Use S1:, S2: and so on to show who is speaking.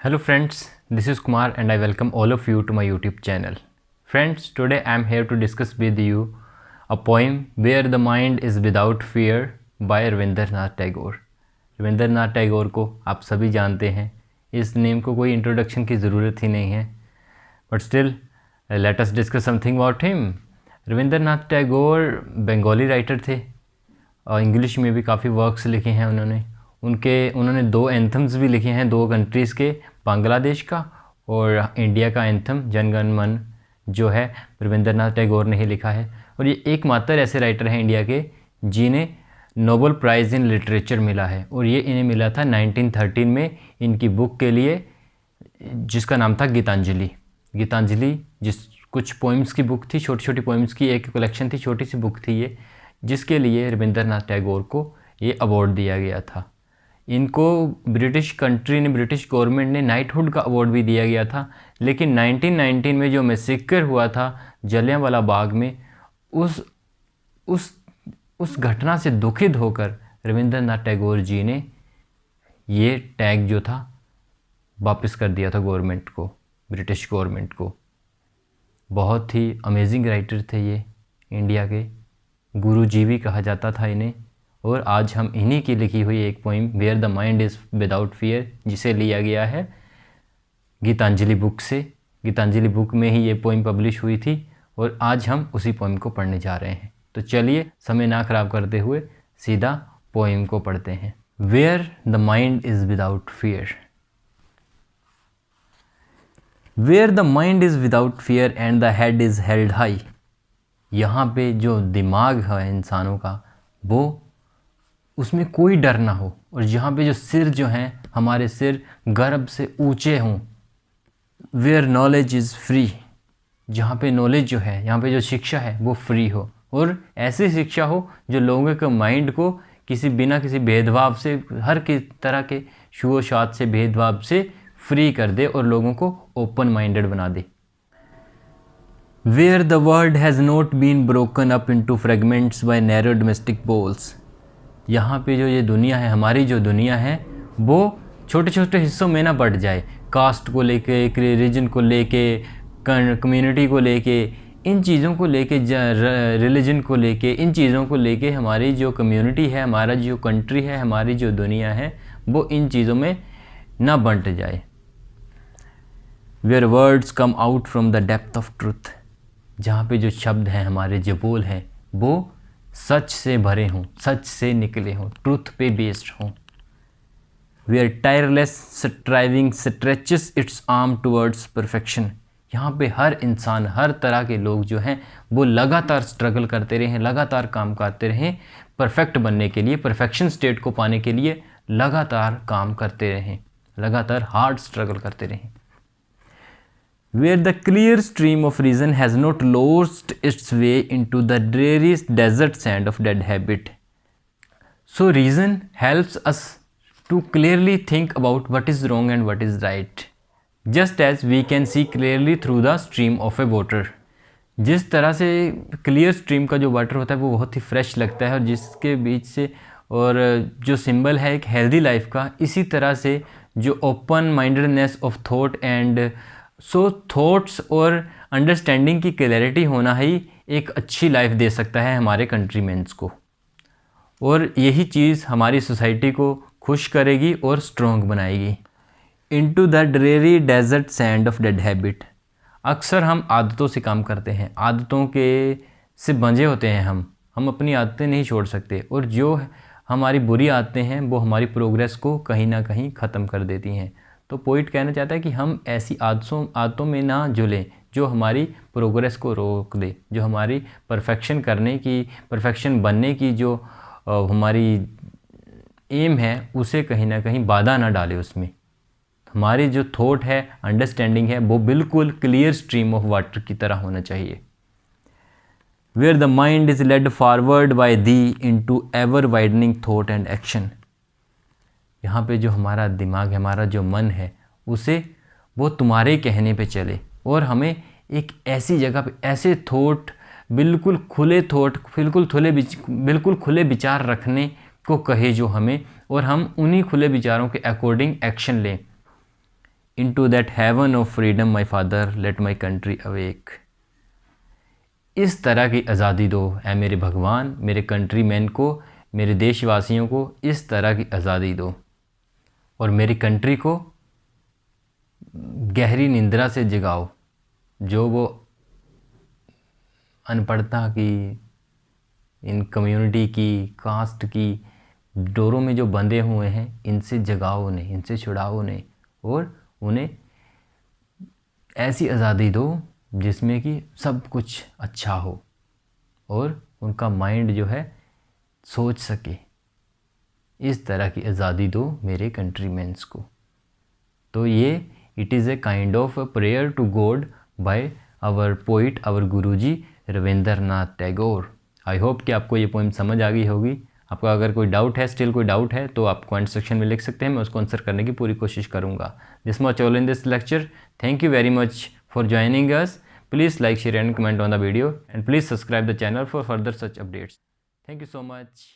S1: Hello friends, this is Kumar and I welcome all of you to my YouTube channel. Friends, today I am here to discuss with you a poem Where the Mind is Without Fear by Rabindranath Tagore. Rabindranath Tagore को आप सभी जानते हैं, इस name को कोई introduction की ज़रूरत ही नहीं है, but still let us discuss something about him. Rabindranath Tagore Bengali writer थे और इंग्लिश में भी काफ़ी वर्क्स लिखे हैं उन्होंने दो एंथम्स भी लिखे हैं, दो कंट्रीज़ के, बांग्लादेश का और इंडिया का एंथम जन गण मन जो है रविंद्रनाथ टैगोर ने ही लिखा है। और ये एकमात्र ऐसे राइटर हैं इंडिया के जिन्हें नोबेल प्राइज़ इन लिटरेचर मिला है, और ये इन्हें मिला था 1913 में इनकी बुक के लिए जिसका नाम था गीतांजलि जिस कुछ पोइम्स की बुक थी, छोटी छोटी पोइम्स की एक कलेक्शन थी, छोटी सी बुक थी ये, जिसके लिए रविंद्रनाथ टैगोर को ये अवार्ड दिया गया था। इनको ब्रिटिश गवर्नमेंट ने नाइटहुड का अवार्ड भी दिया गया था, लेकिन 1919 में जो मैसेकर हुआ था जलियांवाला बाग में, उस घटना से दुखित होकर रविंद्रनाथ टैगोर जी ने ये टैग जो था वापस कर दिया था गवर्नमेंट को, ब्रिटिश गवर्नमेंट को। बहुत ही अमेजिंग राइटर थे ये, इंडिया के गुरुजी भी कहा जाता था इन्हें। और आज हम इन्हीं की लिखी हुई एक poem where the mind is without fear, जिसे लिया गया है गीतांजलि बुक से। गीतांजलि बुक में ही ये पोइम पब्लिश हुई थी और आज हम उसी पोइम को पढ़ने जा रहे हैं। तो चलिए समय ना ख़राब करते हुए सीधा पोइम को पढ़ते हैं। Where the mind is without fear. Where the mind is without fear and the head is held high. यहाँ पे जो दिमाग है इंसानों का, वो उसमें कोई डर ना हो, और जहाँ पे जो सिर जो हैं हमारे सिर गर्व से ऊंचे हों। Where knowledge is free. जहाँ पे नॉलेज जो है, यहाँ पे जो शिक्षा है वो फ्री हो, और ऐसी शिक्षा हो जो लोगों के माइंड को बिना किसी भेदभाव से, हर तरह के शुओशात से, भेदभाव से फ्री कर दे और लोगों को ओपन माइंडेड बना दे। Where the world has not been broken up into fragments by narrow domestic walls. यहाँ पे जो ये दुनिया है, हमारी जो दुनिया है, वो छोटे छोटे हिस्सों में ना बढ़ जाए, कास्ट को लेके, रिलीजन को लेके, कम्युनिटी को लेके, इन चीज़ों को लेके, रिलीजन को लेके, इन चीज़ों को लेके हमारी जो कम्युनिटी है, हमारा जो कंट्री है, हमारी जो दुनिया है, वो इन चीज़ों में ना बंट जाए। Where words come out from the depth of truth. जहाँ पे जो शब्द हैं, हमारे जो बोल हैं, वो सच से भरे हों, सच से निकले हों, ट्रुथ पे बेस्ड हों। Where tireless striving stretches its arm towards perfection. यहाँ पे हर इंसान, हर तरह के लोग जो हैं वो लगातार स्ट्रगल करते रहें, लगातार काम करते रहें परफेक्ट बनने के लिए, परफेक्शन स्टेट को पाने के लिए लगातार काम करते रहें, लगातार हार्ड स्ट्रगल करते रहें। Where the clear stream of reason has not lost its way into the dreary desert sand of dead habit. So reason helps us to clearly think about what is wrong and what is right, just as we can see clearly through the stream of a water. जिस तरह से clear stream का जो water होता है वो बहुत ही fresh लगता है, और जिसके बीच से, और जो सिंबल है एक हेल्दी लाइफ का, इसी तरह से जो open mindedness of thought and thoughts और अंडरस्टैंडिंग की क्लैरिटी होना ही एक अच्छी लाइफ दे सकता है हमारे कंट्रीमेंस को, और यही चीज़ हमारी सोसाइटी को खुश करेगी और स्ट्रॉन्ग बनाएगी। Into the dreary desert sand of dead habit. अक्सर हम आदतों से काम करते हैं, आदतों के से बंधे होते हैं, हम अपनी आदतें नहीं छोड़ सकते, और जो हमारी बुरी आदतें हैं वो हमारी प्रोग्रेस को कहीं ना कहीं ख़त्म कर देती हैं। तो पोइट कहना चाहता है कि हम ऐसी आदतों में ना जुलें जो हमारी प्रोग्रेस को रोक दे, जो हमारी परफेक्शन बनने की जो हमारी एम है उसे कहीं ना कहीं बाधा ना डाले उसमें। हमारी जो थॉट है, अंडरस्टैंडिंग है, वो बिल्कुल क्लियर स्ट्रीम ऑफ वाटर की तरह होना चाहिए। Where the mind is led forward by thee into ever widening thought and action. यहाँ पे जो हमारा दिमाग है, हमारा जो मन है, उसे वो तुम्हारे कहने पे चले, और हमें एक ऐसी जगह पे ऐसे थॉट, बिल्कुल खुले विचार रखने को कहे जो हमें, और हम उन्हीं खुले विचारों के अकॉर्डिंग एक्शन लें। into that heaven of freedom my father let my country awake। इस तरह की आज़ादी दो ऐ मेरे भगवान, मेरे कंट्रीमैन को, मेरे देशवासियों को इस तरह की आज़ादी दो और मेरी कंट्री को गहरी निंद्रा से जगाओ, जो वो अनपढ़ता की, इन कम्युनिटी की, कास्ट की डोरों में जो बंधे हुए हैं, इनसे जगाओ उन्हें, इनसे छुड़ाओ उन्हें और उन्हें ऐसी आज़ादी दो जिसमें कि सब कुछ अच्छा हो और उनका माइंड जो है सोच सके। इस तरह की आज़ादी दो मेरे कंट्रीमैन्स को। तो ये it is a kind of a prayer to God by our poet, our Guruji Rabindranath Tagore. I hope कि आपको ये पोइम समझ आ गई होगी। आपका अगर कोई डाउट है, स्टिल कोई डाउट है, तो आप कमेंट सेक्शन में लिख सकते हैं, मैं उसको आंसर करने की पूरी कोशिश करूँगा। This much all in this lecture. Thank you very much for joining us. Please like, share and comment on the video and please subscribe the channel for further such updates. Thank you so much.